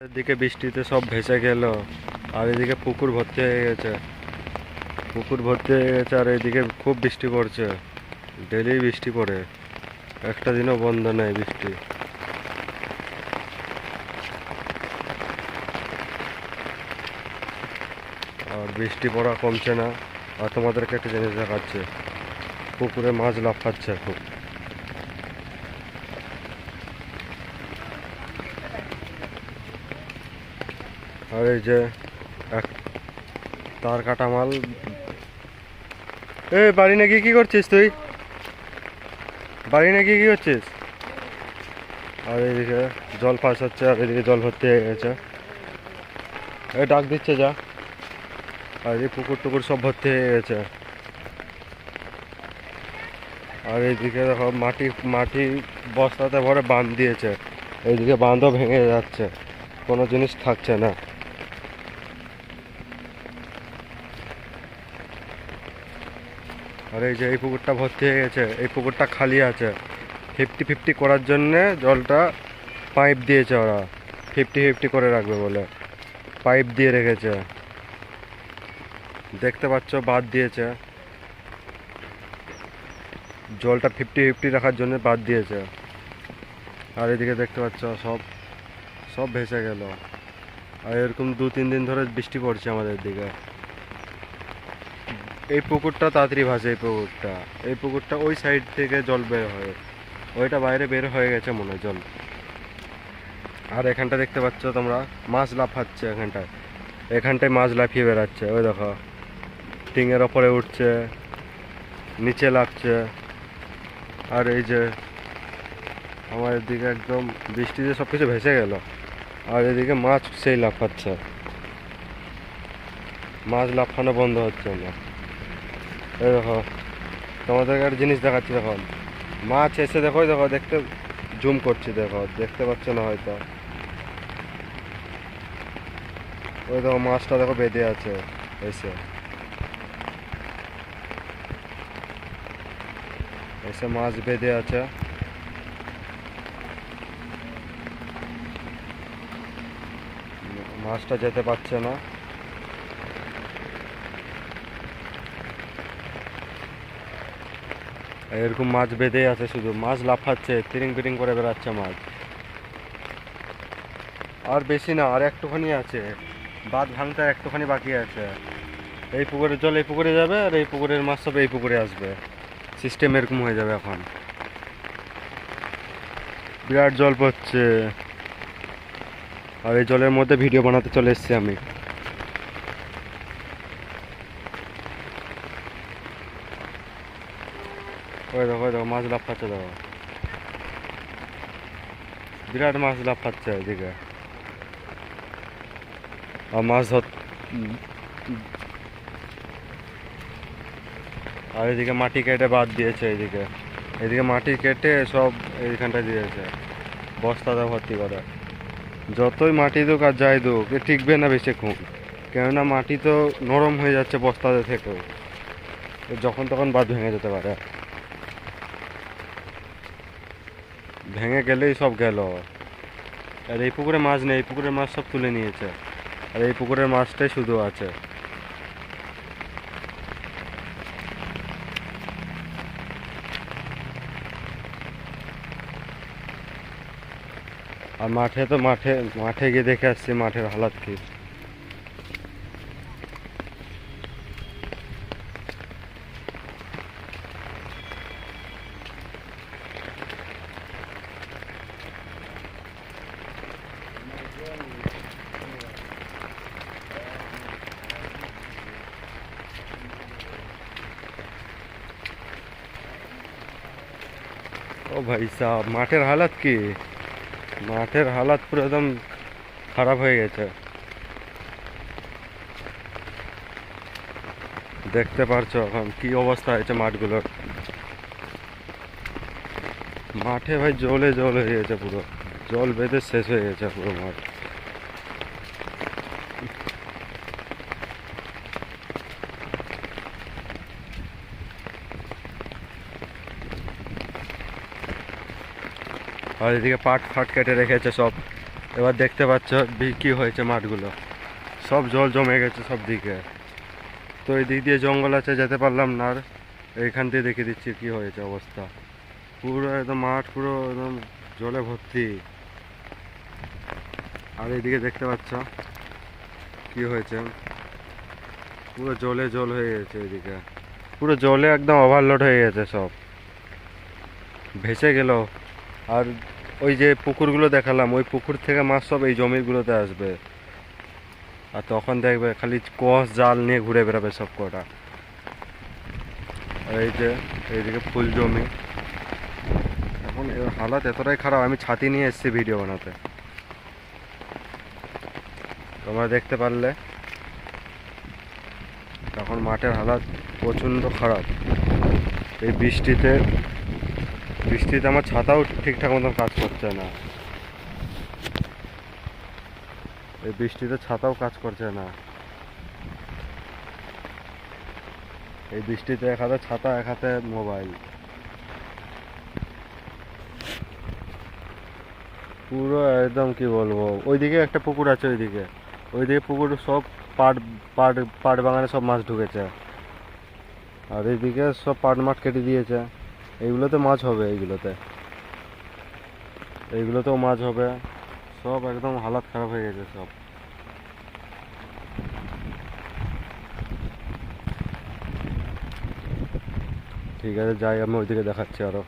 এদিকে বৃষ্টিতে সব ভেসে গেল, আর এদিকে পুকুর ভর্তি হয়ে গেছে। পুকুর ভর্তি হয়ে গেছে, আর এদিকে খুব বৃষ্টি পড়ছে। ডেলি বৃষ্টি পড়ে, একটা দিনও বন্ধ নেই বৃষ্টি। আর বৃষ্টি পড়া কমছে না। আর তোমাদেরকে একটা জিনিস দেখাচ্ছে, পুকুরে মাছ লাফাচ্ছে খুব। আর এই যে এক তার কাটা মাল। এই বাড়ি নাকি কি করছিস তুই? বাড়ি নাকি কি করছিস? আর এদিকে জল পাস হচ্ছে, আর এদিকে জল ভর্তি হয়ে গেছে। এই ডাক দিচ্ছে যা। আর এই পুকুর টুকুর সব ভর্তি হয়ে গেছে। আর এইদিকে দেখো মাটি মাটি বস্তাতে ভরে বাঁধ দিয়েছে। এইদিকে বাঁধও ভেঙে যাচ্ছে, কোনো জিনিস থাকছে না। আর এই যে এই পুকুরটা ভর্তি হয়ে গেছে, এই পুকুরটা খালি আছে। 50-50 করার জন্যে জলটা পাইপ দিয়েছে ওরা, 50-50 করে রাখবে বলে পাইপ দিয়ে রেখেছে। দেখতে পাচ্ছ বাঁধ দিয়েছে, জলটা 50-50 রাখার জন্য বাঁধ দিয়েছে। আর এদিকে দেখতে পাচ্ছ সব সব ভেসে গেল। আর এরকম 2-3 দিন ধরে বৃষ্টি পড়ছে আমাদের দিকে। এই পুকুরটা তাড়াতাড়ি ভাসে, এই পুকুরটা ওই সাইড থেকে জল বের হয়, ওইটা বাইরে বের হয়ে গেছে মনে হয় জল। আর এখানটা দেখতে পাচ্ছ তোমরা, মাছ লাফাচ্ছে এখানটায় মাছ লাফিয়ে বেড়াচ্ছে। ওই দেখো টিঙের ওপরে উঠছে, নিচে লাফছে। আর এই যে আমার এদিকে একদম বৃষ্টিতে সব কিছু ভেসে গেল, আর এদিকে মাছ সেই লাফাচ্ছে। মাছ লাফানো বন্ধ হচ্ছে না। এই দেখো তোমাদেরকে একটা জিনিস দেখাচ্ছি, দেখো মাছ এসে দেখো, দেখো দেখতে জুম করছি, দেখো দেখতে পাচ্ছ না হয়তো। ওই দেখো মাছটা দেখো বেঁধে আছে, এসে এসে মাছ বেঁধে আছে। মাছটা যেতে পারছে না। এরকম মাছ বেঁধে আছে, শুধু মাছ লাফাচ্ছে, তিরিং বিরিং করে বেড়াচ্ছে মাছ। আর বেশি না, আর একটুখানি আছে, বাঁধ ভাঙতে একটুখানি বাকি আছে। এই পুকুরের জল এই পুকুরে যাবে, আর এই পুকুরের মাছ সব এই পুকুরে আসবে। সিস্টেম এরকম হয়ে যাবে এখন। বিরাট জল পড়ছে, আর এই জলের মধ্যে ভিডিও বানাতে চলে এসেছি আমি। ওই দেখো মাছ লাফাচ্ছে, দেখো বিরাট মাছ লাফাচ্ছে এদিকে। আর মাছ ধর, আর এদিকে মাটি কেটে বাদ দিয়েছে। এদিকে এদিকে মাটি কেটে সব এইখানটা দিয়েছে, বস্তাতে ভর্তি করে। যতই মাটি দুক আর যাই দুক, এ টিকবে না বেশিক্ষণ, কেননা মাটি তো নরম হয়ে যাচ্ছে বস্তাতে থেকেও, যখন তখন বাঁধ ভেঙে যেতে পারে। ভেঙে গেলেই সব গেল। আর এই পুকুরে মাছ নেই, এই পুকুরের মাছ সব তুলে নিয়েছে, আর এই পুকুরের মাছটাই শুধু আছে। আর মাঠে তো মাঠে মাঠে গিয়ে দেখে আসছি মাঠের হালাত কি। ও ভাই সাহ, মাঠের হালাত কি, মাঠের হালাত পুরো একদম খারাপ হয়ে গেছে। দেখতে পারছো এখন কি অবস্থা হয়েছে মাঠগুলোর। মাঠে ভাই জলে জল হয়ে গেছে, পুরো জল বেঁধে শেষ হয়ে গেছে পুরো মাঠ। আর এদিকে পাট ফাট কেটে রেখেছে সব, এবার দেখতে পাচ্ছ কি হয়েছে মাঠগুলো, সব জল জমে গেছে সব দিকে। তো এই দিক দিয়ে জঙ্গল আছে, যেতে পারলাম না। আর এইখান দিয়ে দেখে দিচ্ছি কি হয়েছে অবস্থা। পুরো একদম মাঠ পুরো একদম জলে ভর্তি। আর এইদিকে দেখতে পাচ্ছ কি হয়েছে, পুরো জলে জল হয়ে গেছে। এদিকে পুরো জলে একদম ওভারলোড হয়ে গেছে, সব ভেসে গেল। আর ওই যে পুকুরগুলো দেখালাম, ওই পুকুর থেকে মাছ সব এই জমিগুলোতে আসবে। আর তখন দেখবে খালি কস জাল নিয়ে ঘুরে বেড়াবে সব কটা। আর এই যে এইদিকে ফুল জমি, এখন এর হালাত এতটাই খারাপ, আমি ছাতি নিয়ে এসেছি ভিডিও বানাতে, তোমরা দেখতে পারলে। এখন মাঠের হালাত প্রচণ্ড খারাপ। এই বৃষ্টিতে আমার ছাতাও ঠিকঠাক মতন কাজ করছে না। এই বৃষ্টিতে ছাতাও কাজ করছে না। এই বৃষ্টিতে এক হাতে ছাতা, এক হাতে মোবাইল, পুরো একদম কি বলবো। ওইদিকে একটা পুকুর আছে, ওইদিকে পুকুর সব পাট পাট পাট বাগানে সব মাছ ঢুকেছে। আর এইদিকে সব পাট মাঠ কেটে দিয়েছে। এইগুলোতে মাছ হবে, এইগুলোতেও মাছ হবে। সব একদম হালাত খারাপ হয়ে গেছে সব। ঠিক আছে, যাই, আমি ওইদিকে দেখাচ্ছি আরো।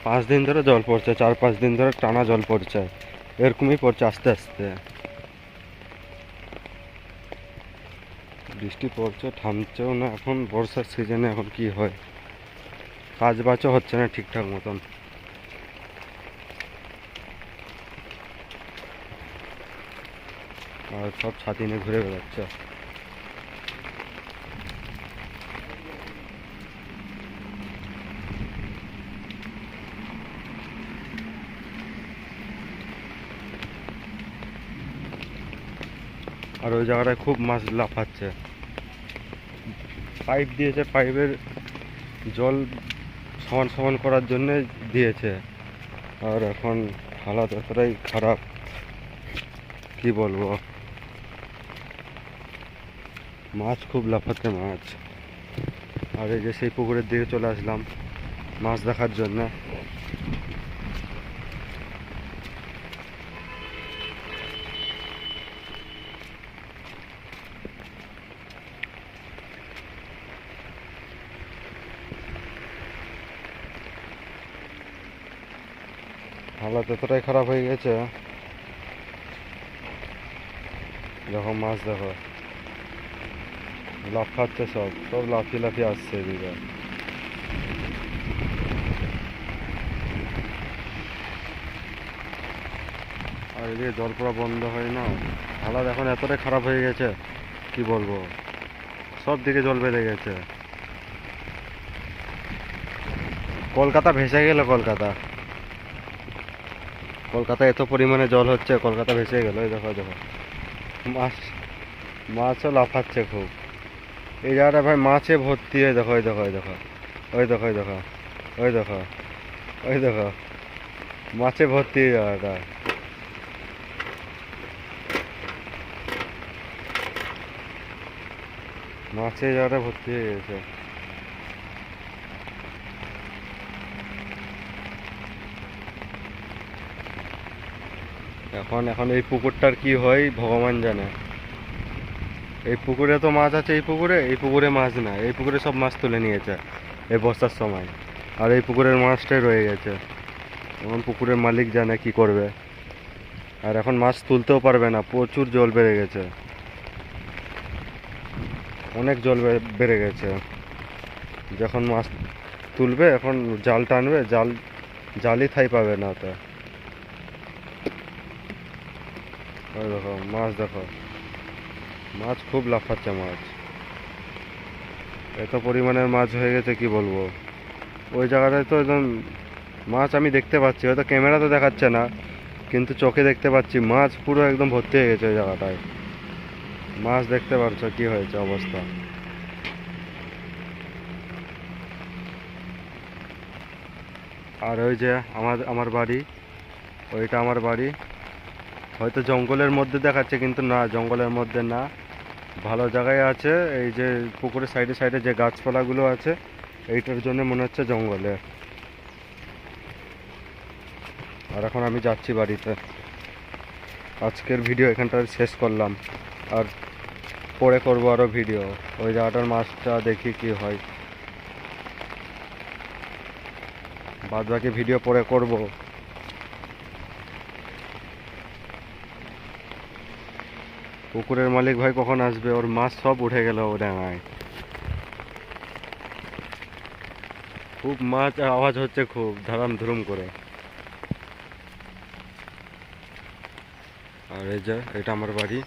পাঁচ দিন ধরে জল পড়ছে, 4-5 দিন ধরে টানা জল পড়ছে, এরকমই পড়ছে আস্তে আস্তে। বৃষ্টি পড়ছে, থামছেও না। এখন বর্ষার সিজনে এখন কি হয়, কাজ বাজও হচ্ছে না ঠিকঠাক মতন। আর সব ছাতি নিয়ে ঘুরে বেড়াচ্ছে। আর ওই জায়গাটায় খুব মাছ লাফাচ্ছে। পাইপ দিয়েছে, পাইপের জল সমান সমান করার জন্য দিয়েছে। আর এখন হালাত এতটাই খারাপ, কি বলবো। মাছ খুব লাফাচ্ছে মাছ। আর এই যে সেই পুকুরের দিকে চলে আসলাম মাছ দেখার জন্য। হালাত এতটাই খারাপ হয়ে গেছে, দেখো মাছ, দেখো লাফাচ্ছে, সব সব লাফিয়ে লাফিয়ে আসছে এদিকে। আর এদিকে জল পড়া বন্ধ হয় না। হালাত এখন এতটাই খারাপ হয়ে গেছে, কি বলবো। সব দিকে জল বেড়ে গেছে। কলকাতা ভেসে গেল, কলকাতা এত পরিমাণে জল হচ্ছে, কলকাতা ভেসে গেল। এই দেখো দেখো মাছ, মাছও লাফাচ্ছে খুব। এই জায়গাটা ভাই মাছে ভর্তি। হয়ে দেখো, ওই দেখো, ওই দেখো, ওই দেখো, ওই দেখো, ওই দেখো, ওই দেখো, মাছে ভর্তি এই জায়গাটা। মাছে জায়গাটা ভর্তি হয়ে গেছে। এখন এখন এই পুকুরটার কি হয় ভগবান জানে। এই পুকুরে তো মাছ আছে, এই পুকুরে মাছ না, এই পুকুরে সব মাছ তুলে নিয়েছে এই বর্ষার সময়। আর এই পুকুরের মাছটাই রয়ে গেছে। এখন পুকুরের মালিক জানে কি করবে। আর এখন মাছ তুলতেও পারবে না, প্রচুর জল বেড়ে গেছে, অনেক জল বেড়ে গেছে। যখন মাছ তুলবে, এখন জাল টানবে, জালই ঠাঁই পাবে না ওটা। ওই দেখো মাছ, দেখো মাছ খুব লাফাচ্ছে মাছ। এত পরিমাণের মাছ হয়ে গেছে, কি বলবো। ওই জায়গাটায় তো একদম মাছ আমি দেখতে পাচ্ছি, হয়তো ক্যামেরাতে দেখাচ্ছে না, কিন্তু চোখে দেখতে পাচ্ছি মাছ পুরো একদম ভর্তি হয়ে গেছে ওই জায়গাটায়। মাছ দেখতে পাচ্ছ কি হয়েছে অবস্থা। আর ওই যে আমার বাড়ি, ওইটা আমার বাড়ি। হয়তো জঙ্গলের মধ্যে দেখাচ্ছে, কিন্তু না, জঙ্গলের মধ্যে না, ভালো জায়গায় আছে। এই যে পুকুরের সাইডে সাইডে যে গাছপালাগুলো আছে, এইটার জন্য মনে হচ্ছে জঙ্গলে। আর এখন আমি যাচ্ছি বাড়িতে। আজকের ভিডিও এখানটা শেষ করলাম, আর পরে করব আরও ভিডিও। ওই জায়গাটার মাছটা দেখি কি হয়, বাদ বাকি ভিডিও পরে করব। পুকুরের মালিক ভাই কখন আসবে? ওর মাছ সব উঠে গেল ও ডাঙায়। খুব মাছ আওয়াজ হচ্ছে, খুব ধারাম ধুরুম করে। আর এই যে এটা আমার বাড়ি।